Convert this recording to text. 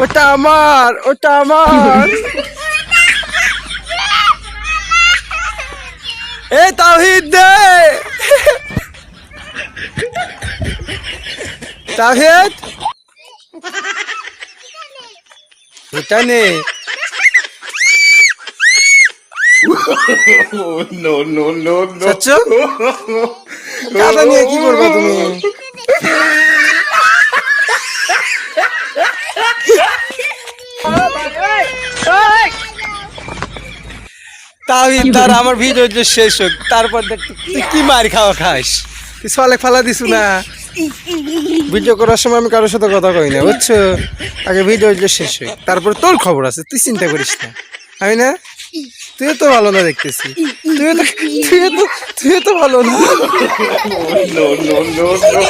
ওটা আমার, ওটা আমার। এ তাওহীদ দে, তাওহীদ এটা নে। No, no, no, no. চাচ্চু কাদা নিয়ে কি করবা তুমি? তাওহীদ তার আমার ভিডিও যে শেষ হোক, তারপর দেখ তুই কি মার খাওয়া খাস। তুই সলে ফালা দিছু না। ভিডিও করার সময় আমি কারোর সাথে কথা কই না, বুঝছো? আগে ভিডিও যে শেষ হোক, তারপর তোর খবর আছে, তুই চিন্তা করিস না। আমি না, তুইও তো ভালো না দেখতেছি। তুইও তো ভালো না। No, no, no, no.